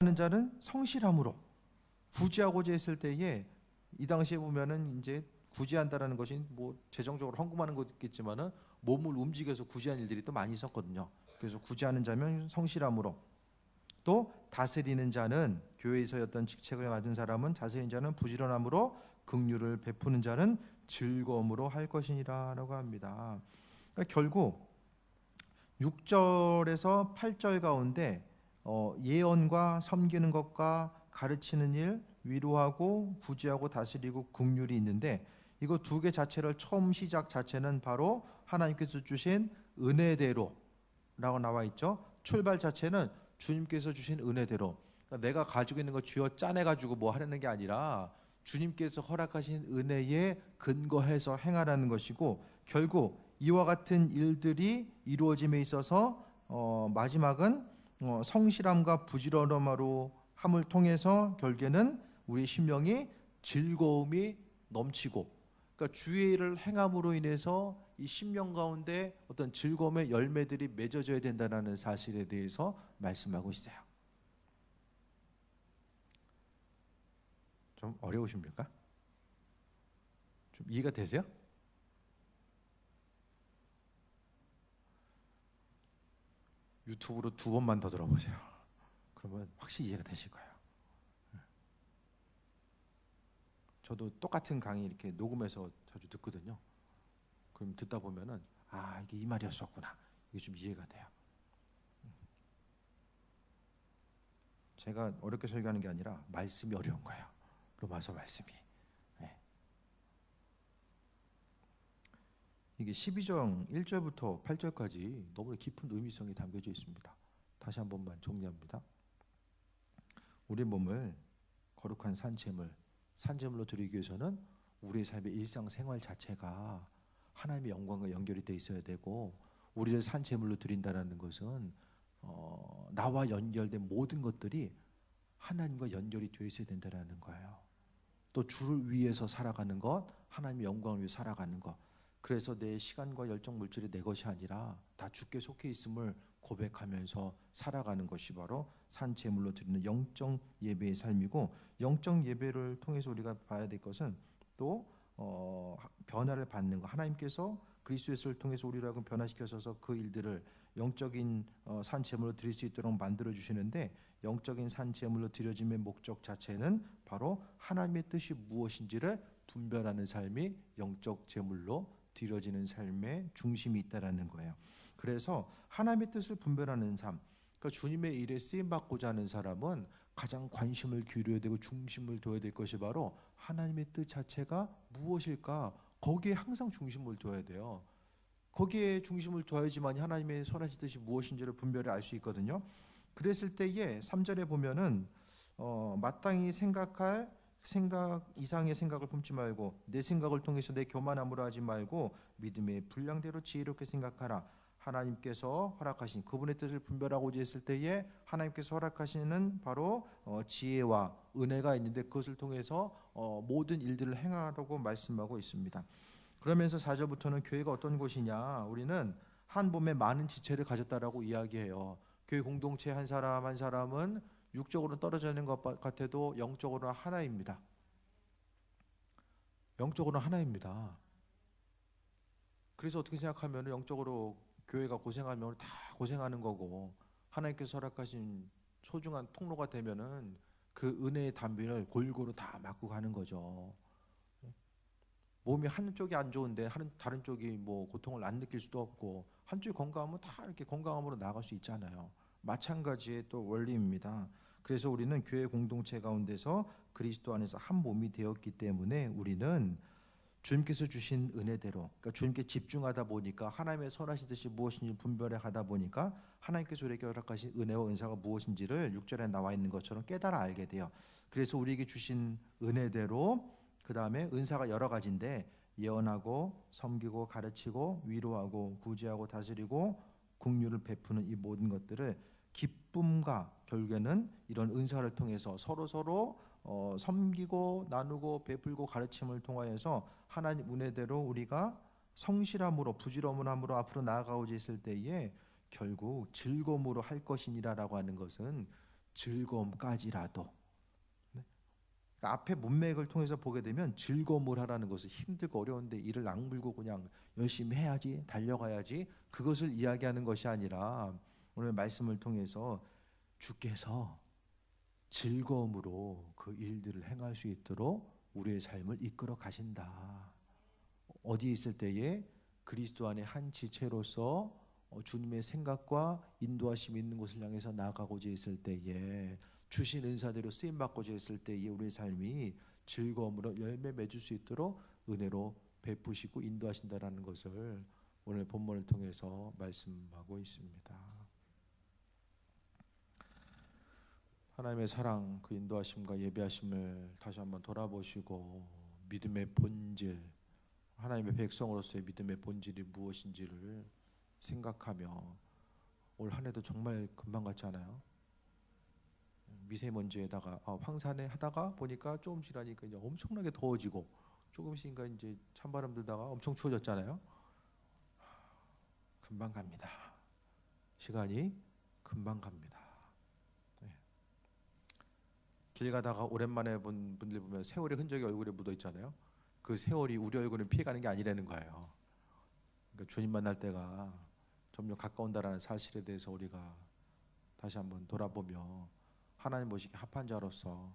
하는 자는 성실함으로. 구제하고자 했을 때에 이 당시에 보면은 이제 구제한다라는 것이 뭐 재정적으로 헌금하는 것도 있겠지만은 몸을 움직여서 구제하는 일들이 또 많이 있었거든요. 그래서 구제하는 자면 성실함으로, 또 다스리는 자는, 교회에서 어떤 직책을 맡은 사람은, 다스리는 자는 부지런함으로, 긍휼을 베푸는 자는 즐거움으로 할 것이니라라고 합니다. 그러니까 결국 6절에서 8절 가운데 예언과 섬기는 것과 가르치는 일, 위로하고 구제하고 다스리고 긍휼이 있는데, 이거 두 개 자체를 처음 시작 자체는 바로 하나님께서 주신 은혜대로라고 나와 있죠. 출발 자체는 주님께서 주신 은혜대로. 그러니까 내가 가지고 있는 거 쥐어 짜내가지고 뭐 하려는 게 아니라 주님께서 허락하신 은혜에 근거해서 행하라는 것이고, 결국 이와 같은 일들이 이루어짐에 있어서 마지막은 성실함과 부지런함으로 함을 통해서 결국에는 우리 심령이 즐거움이 넘치고, 그러니까 주의 일을 행함으로 인해서 이 심령 가운데 어떤 즐거움의 열매들이 맺어져야 된다는 사실에 대해서 말씀하고 있어요. 좀 어려우십니까? 좀 이해가 되세요? 유튜브로 2번만 더 들어보세요. 그러면 확실히 이해가 되실 거예요. 저도 똑같은 강의 이렇게 녹음해서 자주 듣거든요. 그럼 듣다 보면은 이게 이 말이었었구나, 이게 좀 이해가 돼요. 제가 어렵게 설교하는 게 아니라 말씀이 어려운 거예요. 로마서 말씀이. 네. 이게 12장 1절부터 8절까지 너무 깊은 의미성이 담겨져 있습니다. 다시 한 번만 정리합니다. 우리 몸을 거룩한 산제물로 드리기 위해서는 우리의 삶의 일상생활 자체가 하나님의 영광과 연결이 돼 있어야 되고, 우리를 산제물로 드린다는 것은 나와 연결된 모든 것들이 하나님과 연결이 되어 있어야 된다는 거예요. 또 주를 위해서 살아가는 것, 하나님의 영광을 위해 살아가는 것. 그래서 내 시간과 열정 물질이 내 것이 아니라 다 주께 속해 있음을 고백하면서 살아가는 것이 바로 산제물로 드리는 영적 예배의 삶이고, 영적 예배를 통해서 우리가 봐야 될 것은 또 변화를 받는 것. 하나님께서 그리스도 예수를 통해서 우리를 하여금 변화시켜서 그 일들을 영적인 산제물로 드릴 수 있도록 만들어 주시는데, 영적인 산제물로 드려짐의 목적 자체는 바로 하나님의 뜻이 무엇인지를 분별하는 삶이 영적 제물로 드려지는 삶의 중심이 있다라는 거예요. 그래서 하나님의 뜻을 분별하는 삶, 그러니까 주님의 일에 쓰임 받고자 하는 사람은 가장 관심을 기울여야 되고 중심을 둬야 될 것이 바로 하나님의 뜻 자체가 무엇일까, 거기에 항상 중심을 둬야 돼요. 거기에 중심을 둬야지만 하나님의 선하신 뜻이 무엇인지를 분별해 알 수 있거든요. 그랬을 때에 3절에 보면은 마땅히 생각할 생각 이상의 생각을 품지 말고, 내 생각을 통해서 내 교만함으로 하지 말고 믿음의 분량대로 지혜롭게 생각하라. 하나님께서 허락하신 그분의 뜻을 분별하고자 했을 때에 하나님께서 허락하시는 바로 지혜와 은혜가 있는데, 그것을 통해서 모든 일들을 행하라고 말씀하고 있습니다. 그러면서 4절부터는 교회가 어떤 곳이냐, 우리는 한 몸에 많은 지체를 가졌다라고 이야기해요. 교회 공동체 한 사람 한 사람은 육적으로는 떨어져 있는 것 같아도 영적으로는 하나입니다. 영적으로는 하나입니다. 그래서 어떻게 생각하면 영적으로 교회가 고생하면 다 고생하는 거고, 하나님께서 허락하신 소중한 통로가 되면은 그 은혜의 담비를 골고루 다 맞고 가는 거죠. 몸이 한쪽이 안 좋은데 다른 쪽이 뭐 고통을 안 느낄 수도 없고, 한쪽이 건강하면 다 이렇게 건강함으로 나아갈 수 있잖아요. 마찬가지의 또 원리입니다. 그래서 우리는 교회 공동체 가운데서 그리스도 안에서 한 몸이 되었기 때문에 우리는 주님께서 주신 은혜대로, 그러니까 주님께 집중하다 보니까 하나님의 선하신 뜻이 무엇인지 분별해 가다 보니까 하나님께서 우리에게 허락하신 은혜와 은사가 무엇인지를 6절에 나와 있는 것처럼 깨달아 알게 돼요. 그래서 우리에게 주신 은혜대로, 그 다음에 은사가 여러 가지인데, 예언하고 섬기고 가르치고 위로하고 구제하고 다스리고 긍휼을 베푸는 이 모든 것들을 기쁨과, 결국에는 이런 은사를 통해서 서로 섬기고 나누고 베풀고 가르침을 통하여서 하나님 은혜대로 우리가 성실함으로 부지런함으로 앞으로 나아가고자 했을 때에 결국 즐거움으로 할 것이니라라고 하는 것은 즐거움까지라도. 네? 그러니까 앞에 문맥을 통해서 보게 되면 즐거움을 하라는 것은 힘들고 어려운데 이를 악물고 그냥 열심히 해야지, 달려가야지, 그것을 이야기하는 것이 아니라 오늘 말씀을 통해서 주께서 즐거움으로 그 일들을 행할 수 있도록 우리의 삶을 이끌어 가신다. 어디 있을 때에 그리스도 안에 한 지체로서 주님의 생각과 인도하심이 있는 곳을 향해서 나아가고자 했을 때에, 주신 은사대로 쓰임 받고자 했을 때에 우리의 삶이 즐거움으로 열매 맺을 수 있도록 은혜로 베푸시고 인도하신다라는 것을 오늘 본문을 통해서 말씀하고 있습니다. 하나님의 사랑, 그 인도하심과 예비하심을 다시 한번 돌아보시고 믿음의 본질, 하나님의 백성으로서의 믿음의 본질이 무엇인지를 생각하며, 올 한 해도 정말 금방 같지 않아요? 미세먼지에다가 황사네 하다가 보니까 조금 지나니까 이제 엄청나게 더워지고, 조금 있으니까 이제 찬바람 들다가 엄청 추워졌잖아요. 금방 갑니다. 시간이 금방 갑니다. 네. 길 가다가 오랜만에 본 분들 보면 세월의 흔적이 얼굴에 묻어 있잖아요. 그 세월이 우리 얼굴을 피해가는 게 아니라는 거예요. 그러니까 주님 만날 때가 점점 가까운다라는 사실에 대해서 우리가 다시 한번 돌아보며 하나님 보시기에 합한 자로서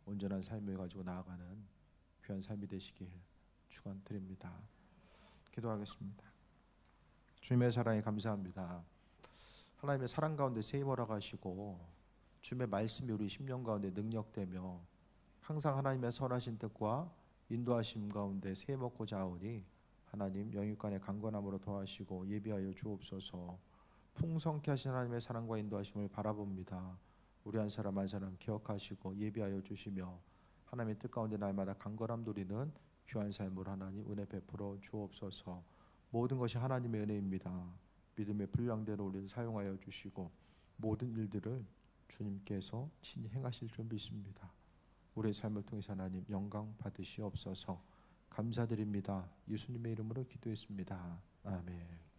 온전한 삶을 가지고 나아가는 귀한 삶이 되시길 축원드립니다. 기도하겠습니다. 주님의 사랑에 감사합니다. 하나님의 사랑 가운데 세임하라 가시고 주님의 말씀이 우리 심령 가운데 능력되며 항상 하나님의 선하신 뜻과 인도하심 가운데 세임 얻고자 하오니 하나님 영육간의 강건함으로 도와주시고 예비하여 주옵소서. 풍성케 하신 하나님의 사랑과 인도하심을 바라봅니다. 우리 한 사람 한 사람 기억하시고 예비하여 주시며 하나님의 뜻 가운데 날마다 강건함 누리는 귀한 삶을 하나님 은혜 베풀어 주옵소서. 모든 것이 하나님의 은혜입니다. 믿음의 분량대로 우리를 사용하여 주시고 모든 일들을 주님께서 친히 행하실 줄 믿습니다. 우리의 삶을 통해서 하나님 영광 받으시옵소서. 감사드립니다. 예수님의 이름으로 기도했습니다. 아멘.